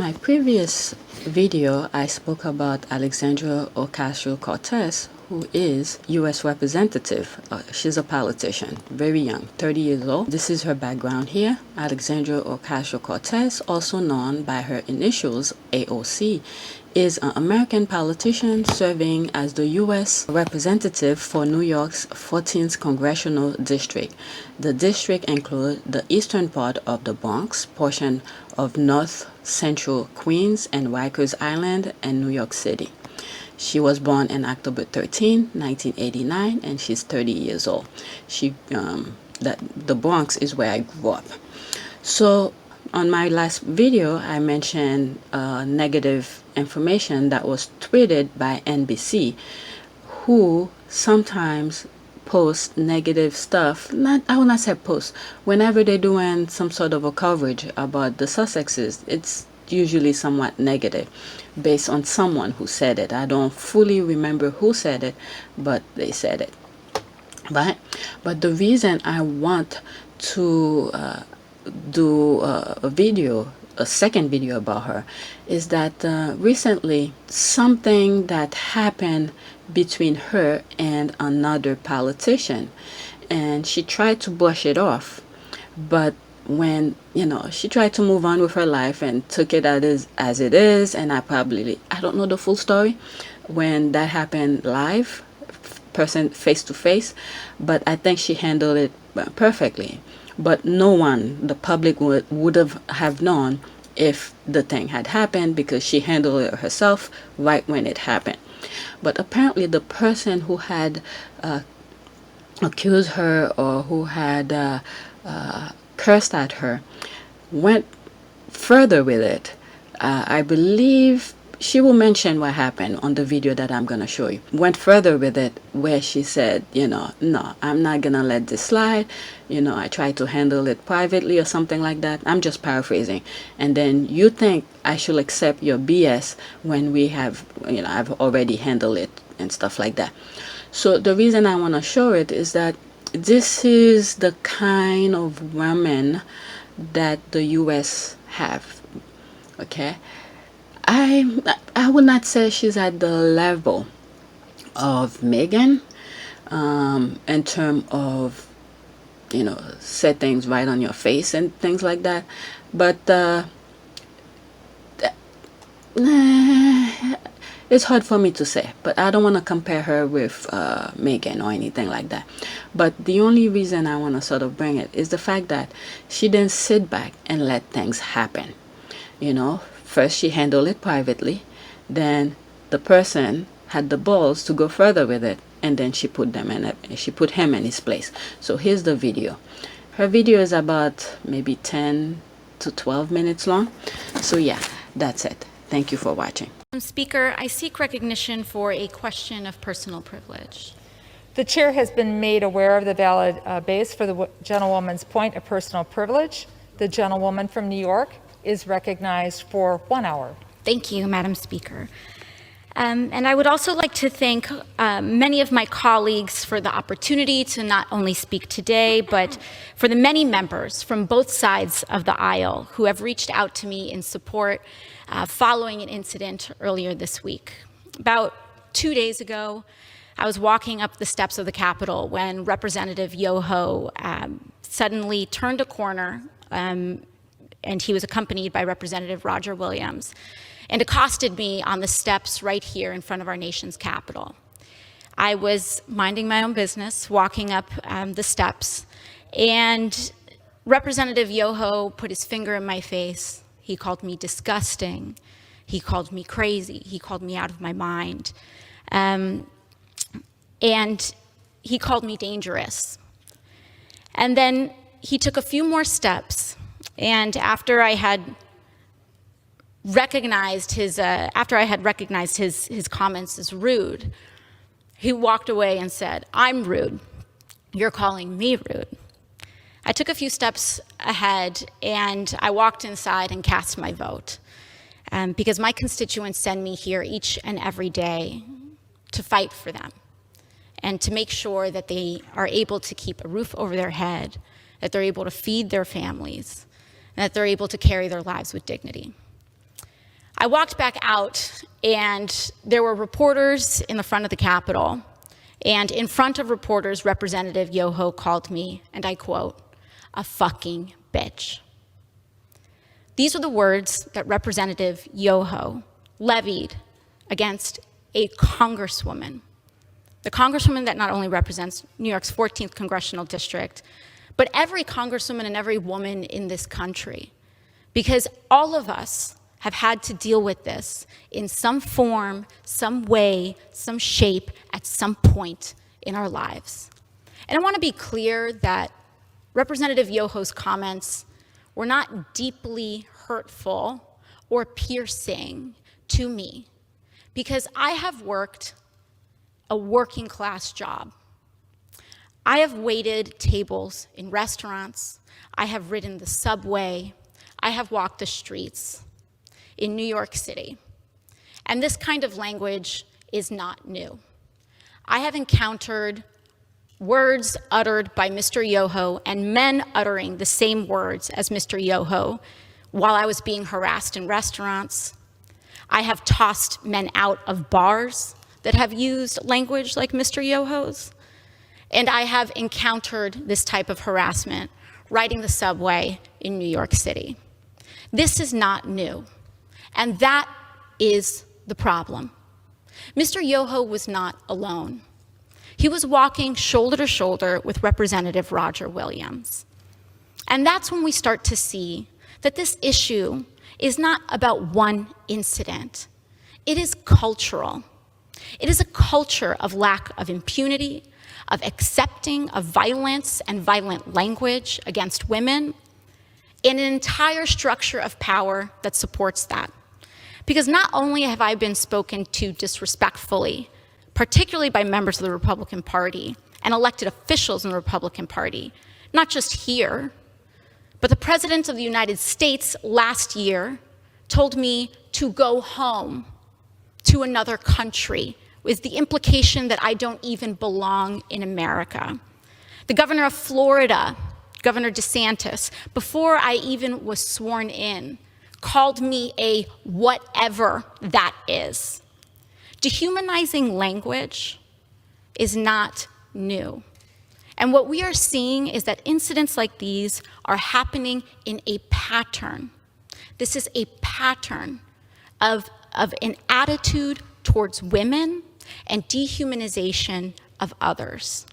my previous video, I spoke about Alexandria Ocasio-Cortez, who is U.S. representative. She's a politician, very young, 30 years old. This is her background here. Alexandria Ocasio-Cortez, also known by her initials AOC, is an American politician serving as the U.S. representative for New York's 14th Congressional District. The district includes the eastern part of the Bronx, portion of North Central Queens and Rikers Island, and New York City. She was born on October 13, 1989, and she's 30 years old. The Bronx is where I grew up. So on my last video, I mentioned negative information that was tweeted by NBC, who sometimes post negative stuff. I will not say post. Whenever they're doing some sort of a coverage about the Sussexes, it's usually somewhat negative based on someone who said it. I don't fully remember who said it, but they said it. But the reason I want to do a second video about her is that recently something that happened between her and another politician, and she tried to brush it off, but when she tried to move on with her life and took it as it is, and I don't know the full story when that happened live, person face to face, but I think she handled it perfectly. But no one, the public would have known if the thing had happened, because she handled it herself right when it happened. But apparently the person who had accused her, or who had cursed at her, went further with it. I believe she will mention what happened on the video that I'm going to show you. Went further with it, where she said, no, I'm not going to let this slide. I tried to handle it privately or something like that. I'm just paraphrasing. And then you think I should accept your BS when we have, I've already handled it and stuff like that. So the reason I want to show it is that this is the kind of women that the U.S. have. Okay. I would not say she's at the level of Megan in terms of set things right on your face and things like that, but it's hard for me to say. But I don't want to compare her with Megan or anything like that. But the only reason I want to sort of bring it is the fact that she didn't sit back and let things happen. First she handled it privately, then the person had the balls to go further with it, and then she put him in his place. So here's the video. Her video is about maybe 10 to 12 minutes long. So yeah, that's it. Thank you for watching. Madam Speaker, I seek recognition for a question of personal privilege. The chair has been made aware of the valid base for the gentlewoman's point of personal privilege. The gentlewoman from New York is recognized for 1 hour. Thank you, Madam Speaker. And I would also like to thank many of my colleagues for the opportunity to not only speak today, but for the many members from both sides of the aisle who have reached out to me in support following an incident earlier this week. About 2 days ago, I was walking up the steps of the Capitol when Representative Yoho suddenly turned a corner, and he was accompanied by Representative Roger Williams, and accosted me on the steps right here in front of our nation's Capitol. I was minding my own business, walking up the steps, and Representative Yoho put his finger in my face. He called me disgusting. He called me crazy. He called me out of my mind. And he called me dangerous. And then he took a few more steps, and after I had recognized his comments as rude, he walked away and said, "I'm rude. You're calling me rude." I took a few steps ahead, and I walked inside and cast my vote, because my constituents send me here each and every day to fight for them and to make sure that they are able to keep a roof over their head, that they're able to feed their families, and that they're able to carry their lives with dignity. I walked back out, and there were reporters in the front of the Capitol. And in front of reporters, Representative Yoho called me, and I quote, "a fucking bitch." These are the words that Representative Yoho levied against a congresswoman, the congresswoman that not only represents New York's 14th congressional district, but every congresswoman and every woman in this country, because all of us have had to deal with this in some form, some way, some shape, at some point in our lives. And I want to be clear that Representative Yoho's comments were not deeply hurtful or piercing to me, because I have worked a working class job. I have waited tables in restaurants, I have ridden the subway, I have walked the streets in New York City. And this kind of language is not new. I have encountered words uttered by Mr. Yoho and men uttering the same words as Mr. Yoho while I was being harassed in restaurants. I have tossed men out of bars that have used language like Mr. Yoho's. And I have encountered this type of harassment riding the subway in New York City. This is not new. And that is the problem. Mr. Yoho was not alone. He was walking shoulder to shoulder with Representative Roger Williams. And that's when we start to see that this issue is not about one incident. It is cultural. It is a culture of lack of impunity, of accepting of violence and violent language against women, and an entire structure of power that supports that. Because not only have I been spoken to disrespectfully, particularly by members of the Republican Party and elected officials in the Republican Party, not just here, but the President of the United States last year told me to go home to another country, with the implication that I don't even belong in America. The governor of Florida, Governor DeSantis, before I even was sworn in, called me a whatever that is. Dehumanizing language is not new. And what we are seeing is that incidents like these are happening in a pattern. This is a pattern of an attitude towards women and dehumanization of others.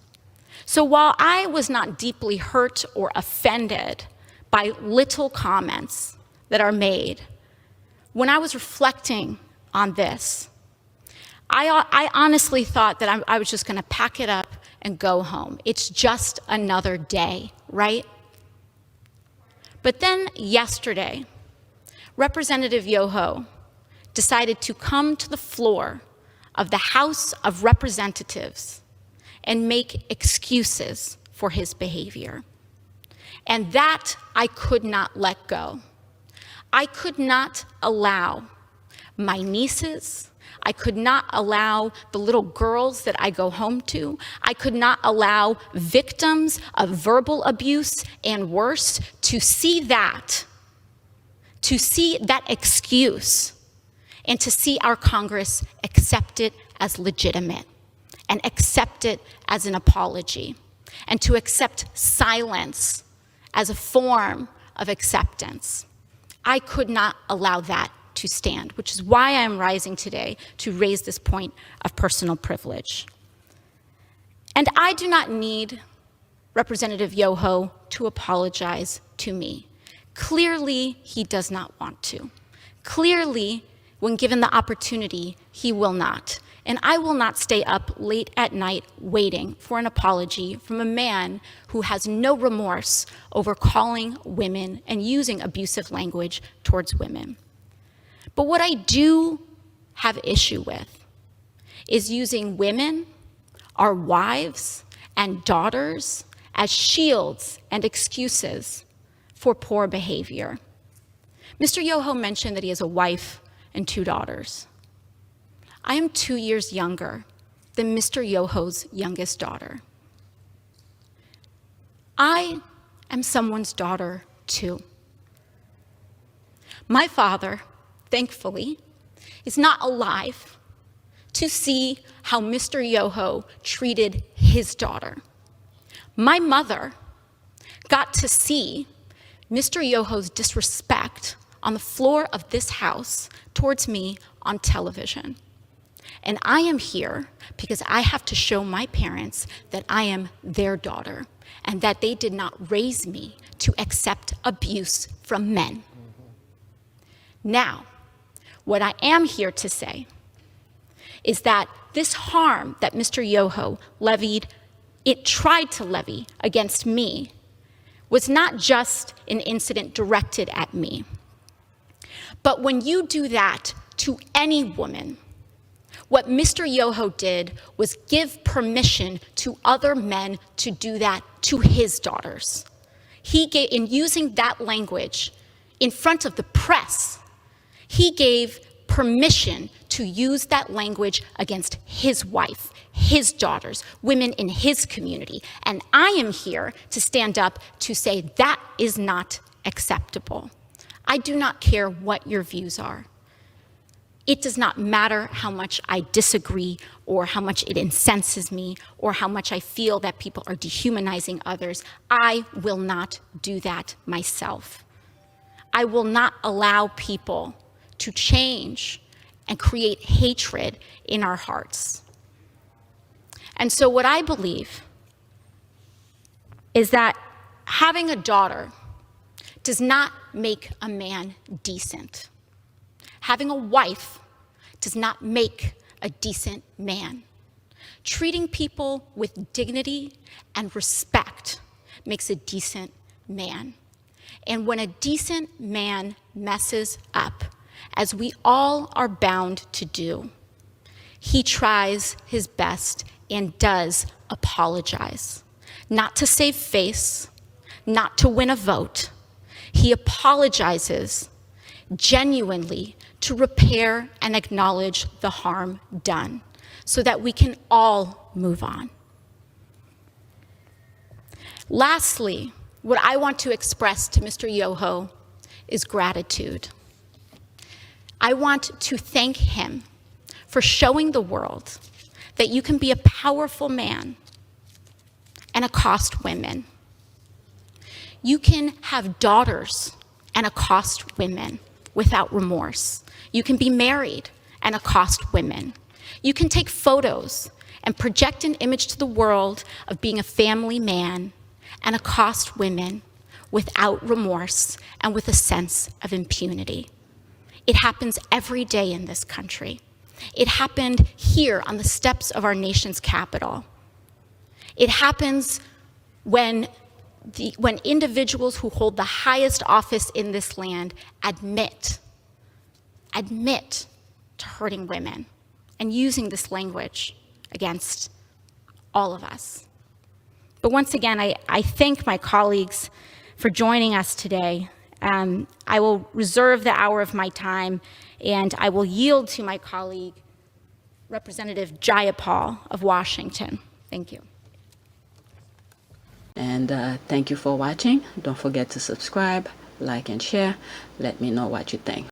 So while I was not deeply hurt or offended by little comments that are made, when I was reflecting on this, I honestly thought that I was just going to pack it up and go home. It's just another day, right? But then yesterday, Representative Yoho decided to come to the floor of the House of Representatives and make excuses for his behavior. And that I could not let go. I could not allow my nieces, I could not allow the little girls that I go home to, I could not allow victims of verbal abuse and worse to see that excuse, and to see our Congress accept it as legitimate and accept it as an apology, and to accept silence as a form of acceptance. I could not allow that to stand, which is why I am rising today to raise this point of personal privilege. And I do not need Representative Yoho to apologize to me. Clearly, he does not want to. Clearly, when given the opportunity, he will not. And I will not stay up late at night waiting for an apology from a man who has no remorse over calling women and using abusive language towards women. But what I do have issue with is using women, our wives and daughters, as shields and excuses for poor behavior. Mr. Yoho mentioned that he has a wife and 2 daughters. I am 2 years younger than Mr. Yoho's youngest daughter. I am someone's daughter too. My father thankfully, is not alive to see how Mr. Yoho treated his daughter. My mother got to see Mr. Yoho's disrespect on the floor of this house towards me on television. And I am here because I have to show my parents that I am their daughter and that they did not raise me to accept abuse from men. Now, what I am here to say is that this harm that Mr. Yoho tried to levy against me was not just an incident directed at me. But when you do that to any woman, what Mr. Yoho did was give permission to other men to do that to his daughters. In using that language in front of the press, he gave permission to use that language against his wife, his daughters, women in his community. And I am here to stand up to say that is not acceptable. I do not care what your views are. It does not matter how much I disagree or how much it incenses me or how much I feel that people are dehumanizing others. I will not do that myself. I will not allow people to change and create hatred in our hearts. And so what I believe is that having a daughter does not make a man decent. Having a wife does not make a decent man. Treating people with dignity and respect makes a decent man. And when a decent man messes up, as we all are bound to do, he tries his best and does apologize. Not to save face, not to win a vote. He apologizes genuinely to repair and acknowledge the harm done so that we can all move on. Lastly, what I want to express to Mr. Yoho is gratitude. I want to thank him for showing the world that you can be a powerful man and accost women. You can have daughters and accost women without remorse. You can be married and accost women. You can take photos and project an image to the world of being a family man and accost women without remorse and with a sense of impunity. It happens every day in this country. It happened here on the steps of our nation's capital. It happens when individuals who hold the highest office in this land admit to hurting women and using this language against all of us. But once again, I thank my colleagues for joining us today. I will reserve the hour of my time, and I will yield to my colleague, Representative Jayapal of Washington. Thank you. And thank you for watching. Don't forget to subscribe, like, and share. Let me know what you think.